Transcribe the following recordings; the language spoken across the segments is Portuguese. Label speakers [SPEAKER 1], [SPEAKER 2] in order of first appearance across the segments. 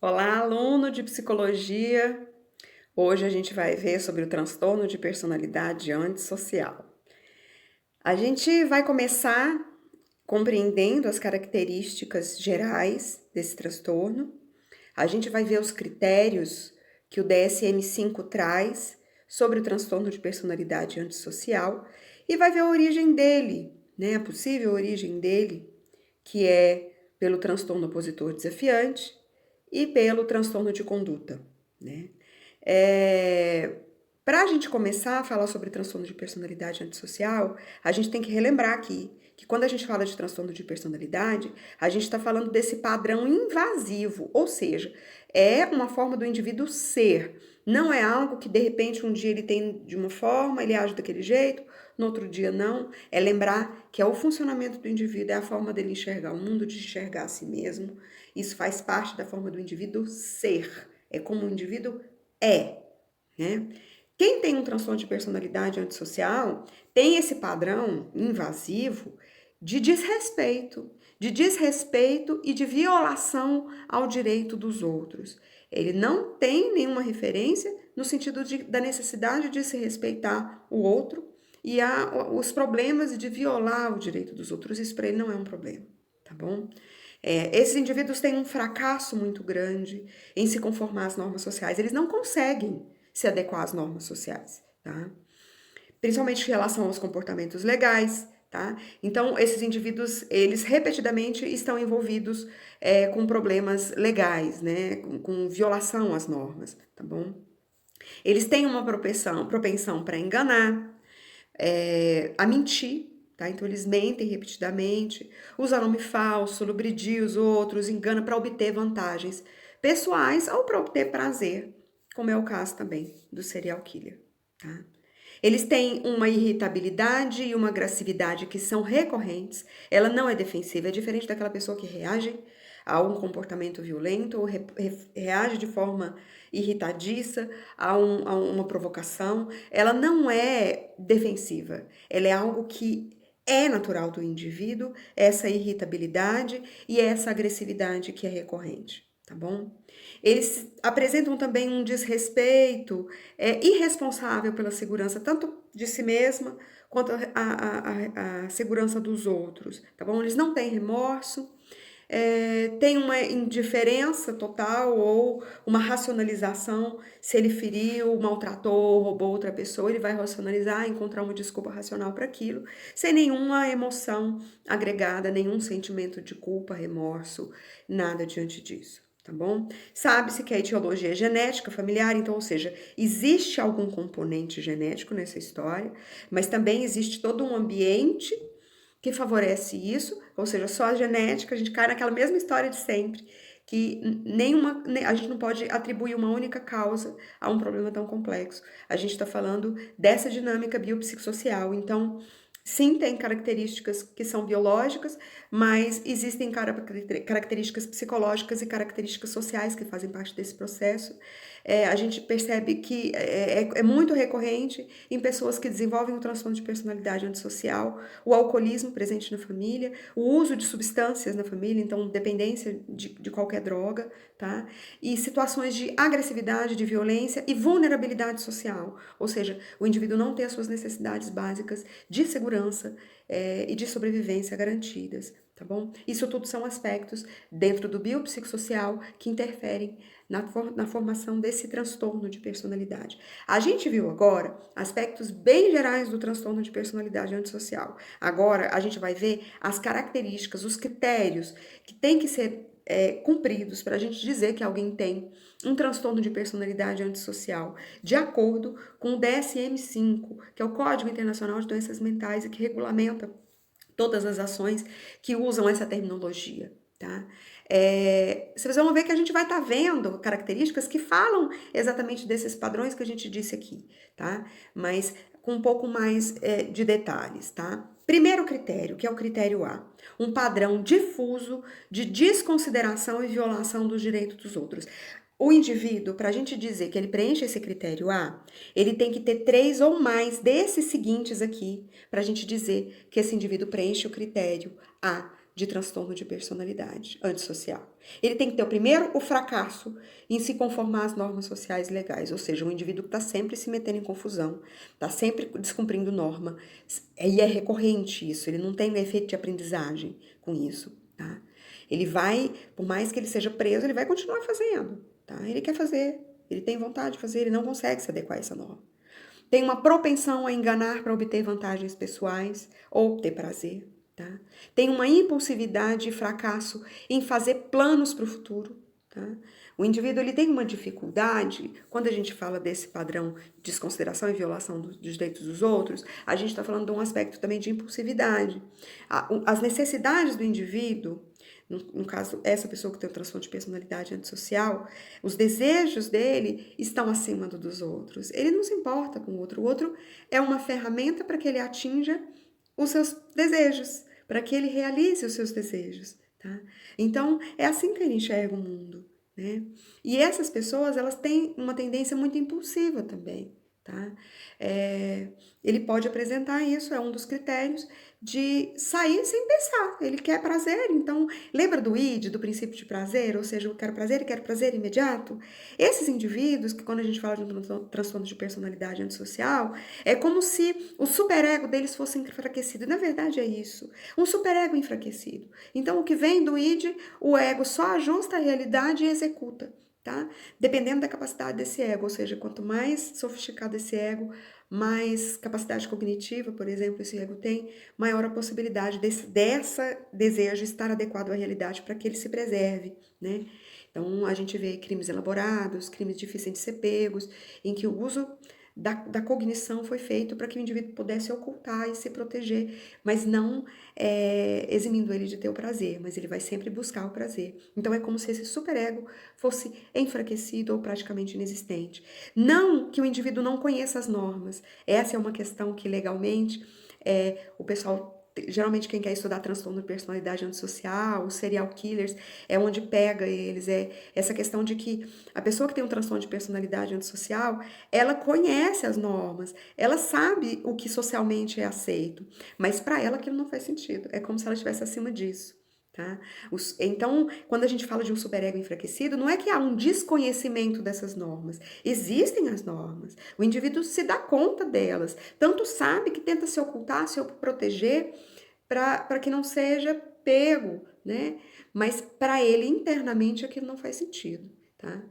[SPEAKER 1] Olá, aluno de psicologia. Hoje a gente vai ver sobre o transtorno de personalidade antissocial. A gente vai começar compreendendo as características gerais desse transtorno. A gente vai ver os critérios que o DSM-5 traz sobre o transtorno de personalidade antissocial e vai ver a origem dele, né? A possível origem dele, que é pelo transtorno opositor desafiante e pelo transtorno de conduta, né? Para a gente começar a falar sobre transtorno de personalidade antissocial, a gente tem que relembrar aqui que quando a gente fala de transtorno de personalidade, a gente está falando desse padrão invasivo, ou seja, é uma forma do indivíduo ser. Não é algo que de repente um dia ele tem de uma forma, ele age daquele jeito, no outro dia não. É lembrar que é o funcionamento do indivíduo, é a forma dele enxergar o mundo, de enxergar a si mesmo. Isso faz parte da forma do indivíduo ser. É como o indivíduo é, né? Quem tem um transtorno de personalidade antissocial tem esse padrão invasivo de desrespeito e de violação ao direito dos outros. Ele não tem nenhuma referência no sentido da necessidade de se respeitar o outro e os problemas de violar o direito dos outros. Isso para ele não é um problema, tá bom? Esses indivíduos têm um fracasso muito grande em se conformar às normas sociais. Eles não conseguem se adequar às normas sociais, tá? Principalmente em relação aos comportamentos legais, tá? Então, esses indivíduos, eles repetidamente estão envolvidos com problemas legais, né? Com violação às normas, tá bom? Eles têm uma propensão para enganar, a mentir, tá? Então eles mentem repetidamente, usam nome falso, lubridiam os outros, enganam para obter vantagens pessoais ou para obter prazer, como é o caso também do serial killer, tá? Eles têm uma irritabilidade e uma agressividade que são recorrentes. Ela não é defensiva, é diferente daquela pessoa que reage a um comportamento violento ou reage de forma irritadiça a uma provocação. Ela não é defensiva, ela é algo que é natural do indivíduo, essa irritabilidade e essa agressividade que é recorrente, tá bom? Eles apresentam também um desrespeito irresponsável pela segurança, tanto de si mesma quanto a segurança dos outros, tá bom? Eles não têm remorso, têm uma indiferença total ou uma racionalização. Se ele feriu, maltratou, roubou outra pessoa, ele vai racionalizar, encontrar uma desculpa racional para aquilo, sem nenhuma emoção agregada, nenhum sentimento de culpa, remorso, nada diante disso. Tá bom? Sabe-se que a etiologia é genética, familiar, então, ou seja, existe algum componente genético nessa história, mas também existe todo um ambiente que favorece isso, ou seja, só a genética, a gente cai naquela mesma história de sempre, que a gente não pode atribuir uma única causa a um problema tão complexo. A gente está falando dessa dinâmica biopsicossocial, então sim, tem características que são biológicas, mas existem características psicológicas e características sociais que fazem parte desse processo. A gente percebe que é muito recorrente em pessoas que desenvolvem um transtorno de personalidade antissocial, o alcoolismo presente na família, o uso de substâncias na família, então dependência de qualquer droga, tá? E situações de agressividade, de violência e vulnerabilidade social, ou seja, o indivíduo não ter as suas necessidades básicas de segurança e de sobrevivência garantidas, tá bom? Isso tudo são aspectos dentro do biopsicossocial que interferem na formação desse transtorno de personalidade. A gente viu agora aspectos bem gerais do transtorno de personalidade antissocial. Agora a gente vai ver as características, os critérios que têm que ser cumpridos para a gente dizer que alguém tem um transtorno de personalidade antissocial, de acordo com o DSM-5, que é o Código Internacional de Doenças Mentais e que regulamenta todas as ações que usam essa terminologia, tá? Vocês vão ver que a gente vai estar vendo características que falam exatamente desses padrões que a gente disse aqui, tá? Mas com um pouco mais de detalhes, tá? Primeiro critério, que é o critério A, um padrão difuso de desconsideração e violação dos direitos dos outros. O indivíduo, para a gente dizer que ele preenche esse critério A, ele tem que ter 3 ou mais desses seguintes aqui, para a gente dizer que esse indivíduo preenche o critério A de transtorno de personalidade antissocial. Ele tem que ter, primeiro, o fracasso em se conformar às normas sociais e legais, ou seja, um indivíduo que está sempre se metendo em confusão, está sempre descumprindo norma, e é recorrente isso, ele não tem um efeito de aprendizagem com isso, tá? Ele vai, por mais que ele seja preso, ele vai continuar fazendo, tá? Ele quer fazer, ele tem vontade de fazer, ele não consegue se adequar a essa norma. Tem uma propensão a enganar para obter vantagens pessoais ou ter prazer, tá? Tem uma impulsividade e fracasso em fazer planos para o futuro, tá? O indivíduo ele tem uma dificuldade, quando a gente fala desse padrão de desconsideração e violação dos direitos dos outros, a gente está falando de um aspecto também de impulsividade. As necessidades do indivíduo, no caso, essa pessoa que tem o transtorno de personalidade antissocial, os desejos dele estão acima dos outros. Ele não se importa com o outro é uma ferramenta para que ele atinja os seus desejos, para que ele realize os seus desejos, tá? Então, é assim que ele enxerga o mundo, né? E essas pessoas, elas têm uma tendência muito impulsiva também, tá? Ele pode apresentar isso, é um dos critérios de sair sem pensar. Ele quer prazer, então, lembra do ID, do princípio de prazer? Ou seja, eu quero prazer imediato? Esses indivíduos, que quando a gente fala de um transtorno de personalidade antissocial, é como se o superego deles fosse enfraquecido. Na verdade, é isso. Um superego enfraquecido. Então, o que vem do ID, o ego só ajusta a realidade e executa, tá? Dependendo da capacidade desse ego, ou seja, quanto mais sofisticado esse ego, mais capacidade cognitiva, por exemplo, esse ego tem, maior a possibilidade dessa desejo estar adequado à realidade para que ele se preserve, né? Então, a gente vê crimes elaborados, crimes difíceis de ser pegos, em que o uso da cognição foi feito para que o indivíduo pudesse ocultar e se proteger, mas não eximindo ele de ter o prazer, mas ele vai sempre buscar o prazer. Então, é como se esse superego fosse enfraquecido ou praticamente inexistente. Não que o indivíduo não conheça as normas. Essa é uma questão que legalmente o pessoal, geralmente quem quer estudar transtorno de personalidade antissocial, os serial killers, é onde pega eles, é essa questão de que a pessoa que tem um transtorno de personalidade antissocial, ela conhece as normas, ela sabe o que socialmente é aceito, mas para ela aquilo não faz sentido, é como se ela estivesse acima disso. Tá? Então, quando a gente fala de um superego enfraquecido, não é que há um desconhecimento dessas normas. Existem as normas. O indivíduo se dá conta delas. Tanto sabe que tenta se ocultar, se proteger, para que não seja pego, né? Mas para ele, internamente, aquilo não faz sentido, tá?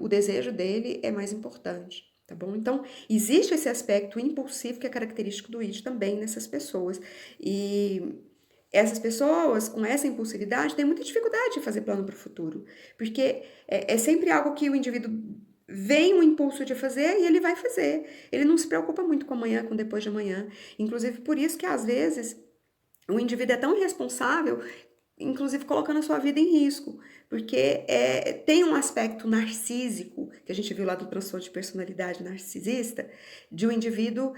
[SPEAKER 1] O desejo dele é mais importante. Tá bom? Então, existe esse aspecto impulsivo que é característico do ID também nessas pessoas. E essas pessoas com essa impulsividade têm muita dificuldade de fazer plano para o futuro, porque é sempre algo que o indivíduo vem um impulso de fazer e ele vai fazer. Ele não se preocupa muito com amanhã, com depois de amanhã. Inclusive, por isso que às vezes o indivíduo é tão irresponsável, inclusive colocando a sua vida em risco, porque tem um aspecto narcísico, que a gente viu lá do transtorno de personalidade narcisista, de o indivíduo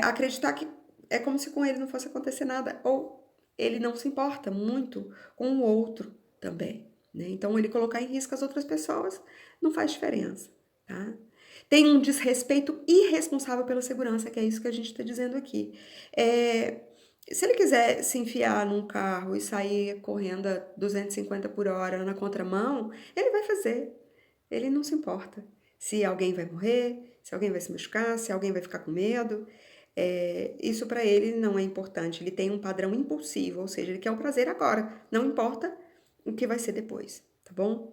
[SPEAKER 1] acreditar que é como se com ele não fosse acontecer nada, ou ele não se importa muito com o outro também, né? Então, ele colocar em risco as outras pessoas não faz diferença, tá? Tem um desrespeito irresponsável pela segurança, que é isso que a gente está dizendo aqui. Se ele quiser se enfiar num carro e sair correndo a 250 por hora na contramão, ele vai fazer. Ele não se importa se alguém vai morrer, se alguém vai se machucar, se alguém vai ficar com medo. Isso para ele não é importante. Ele tem um padrão impulsivo, ou seja, ele quer o prazer agora, não importa o que vai ser depois, tá bom?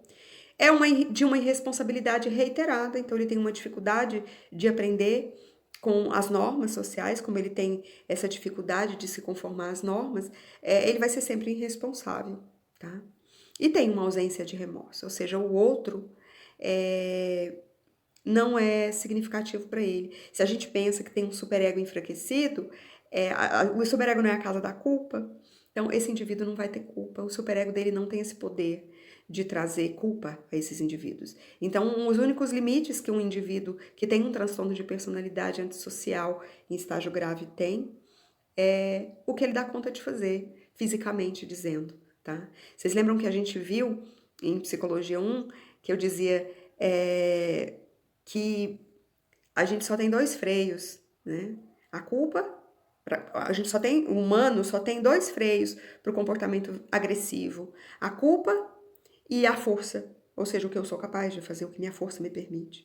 [SPEAKER 1] De uma irresponsabilidade reiterada, então ele tem uma dificuldade de aprender com as normas sociais, como ele tem essa dificuldade de se conformar às normas, ele vai ser sempre irresponsável, tá? E tem uma ausência de remorso, ou seja, o outro não é significativo para ele. Se a gente pensa que tem um superego enfraquecido, o superego não é a causa da culpa, então esse indivíduo não vai ter culpa, o superego dele não tem esse poder de trazer culpa a esses indivíduos. Então, os únicos limites que um indivíduo que tem um transtorno de personalidade antissocial em estágio grave tem é o que ele dá conta de fazer, fisicamente dizendo, tá? Vocês lembram que a gente viu em Psicologia 1, que eu dizia que a gente só tem dois freios, né? A culpa A gente só tem, o humano só tem dois freios para o comportamento agressivo: a culpa e a força, ou seja, o que eu sou capaz de fazer, o que minha força me permite.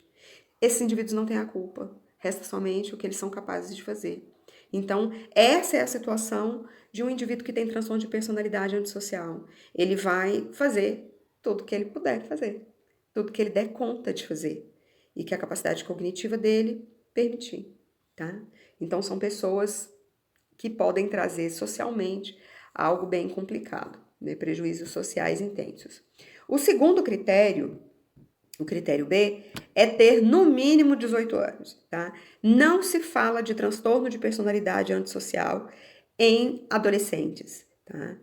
[SPEAKER 1] Esses indivíduos não têm a culpa, resta somente o que eles são capazes de fazer. Então, essa é a situação de um indivíduo que tem transtorno de personalidade antissocial. Ele vai fazer tudo que ele puder fazer, tudo que ele der conta de fazer e que a capacidade cognitiva dele permitir, tá? Então, são pessoas que podem trazer socialmente algo bem complicado, né? Prejuízos sociais intensos. O segundo critério, o critério B, é ter no mínimo 18 anos, tá? Não se fala de transtorno de personalidade antissocial em adolescentes, tá?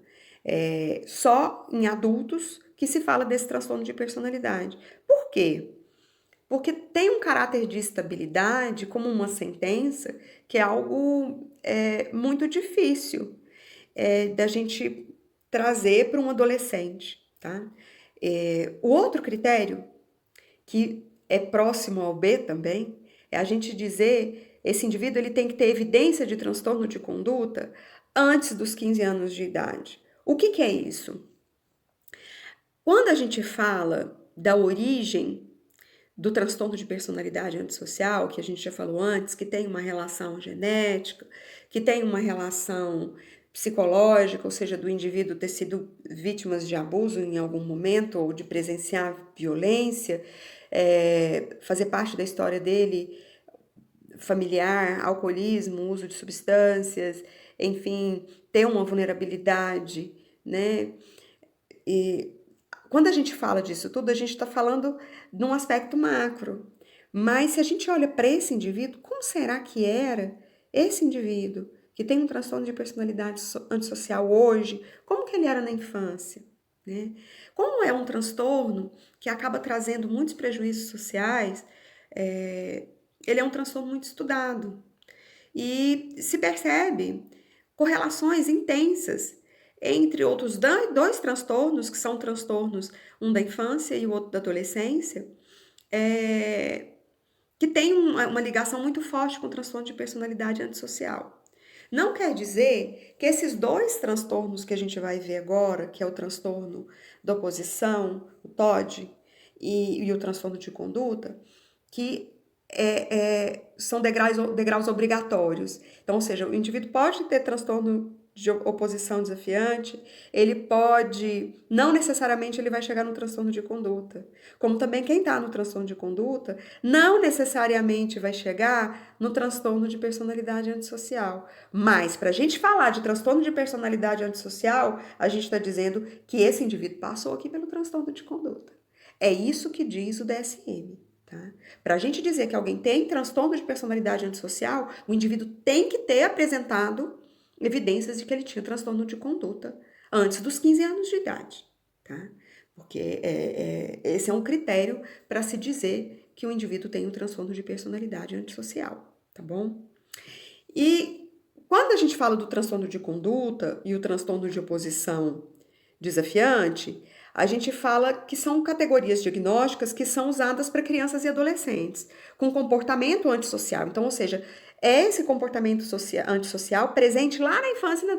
[SPEAKER 1] Só em adultos que se fala desse transtorno de personalidade. Por quê? Porque tem um caráter de estabilidade, como uma sentença, que é algo muito difícil da gente trazer para um adolescente, tá? O outro critério, que é próximo ao B também, é a gente dizer, esse indivíduo ele tem que ter evidência de transtorno de conduta antes dos 15 anos de idade. O que é isso? Quando a gente fala da origem do transtorno de personalidade antissocial, que a gente já falou antes, que tem uma relação genética, que tem uma relação psicológica, ou seja, do indivíduo ter sido vítima de abuso em algum momento, ou de presenciar violência, fazer parte da história dele familiar, alcoolismo, uso de substâncias, enfim, ter uma vulnerabilidade, né? E quando a gente fala disso tudo, a gente está falando num aspecto macro. Mas se a gente olha para esse indivíduo, como será que era esse indivíduo que tem um transtorno de personalidade antissocial hoje? Como que ele era na infância? Né? Como é um transtorno que acaba trazendo muitos prejuízos sociais, ele é um transtorno muito estudado. E se percebe correlações intensas entre outros dois transtornos, que são transtornos, um da infância e o outro da adolescência, que tem uma ligação muito forte com o transtorno de personalidade antissocial. Não quer dizer que esses dois transtornos que a gente vai ver agora, que é o transtorno da oposição, o TOD, e o transtorno de conduta, que são degraus obrigatórios. Então, ou seja, o indivíduo pode ter transtorno de oposição desafiante, ele pode, não necessariamente ele vai chegar no transtorno de conduta. Como também quem está no transtorno de conduta, não necessariamente vai chegar no transtorno de personalidade antissocial. Mas, para a gente falar de transtorno de personalidade antissocial, a gente está dizendo que esse indivíduo passou aqui pelo transtorno de conduta. É isso que diz o DSM. Tá? Para a gente dizer que alguém tem transtorno de personalidade antissocial, o indivíduo tem que ter apresentado evidências de que ele tinha transtorno de conduta antes dos 15 anos de idade. Tá? Porque esse é um critério para se dizer que o indivíduo tem um transtorno de personalidade antissocial. Tá bom? E quando a gente fala do transtorno de conduta e o transtorno de oposição desafiante, a gente fala que são categorias diagnósticas que são usadas para crianças e adolescentes, com comportamento antissocial. Então, ou seja, é esse comportamento antissocial presente lá na infância e na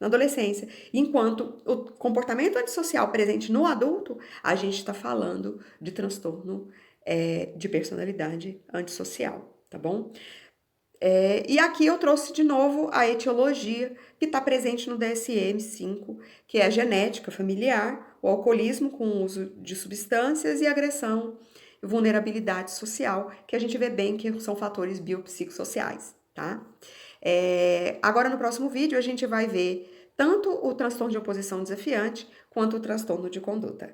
[SPEAKER 1] adolescência. Enquanto o comportamento antissocial presente no adulto, a gente está falando de transtorno de personalidade antissocial, tá bom? E aqui eu trouxe de novo a etiologia que está presente no DSM-5, que é a genética familiar, o alcoolismo com o uso de substâncias e agressão e vulnerabilidade social, que a gente vê bem que são fatores biopsicossociais, tá? Agora no próximo vídeo a gente vai ver tanto o transtorno de oposição desafiante quanto o transtorno de conduta.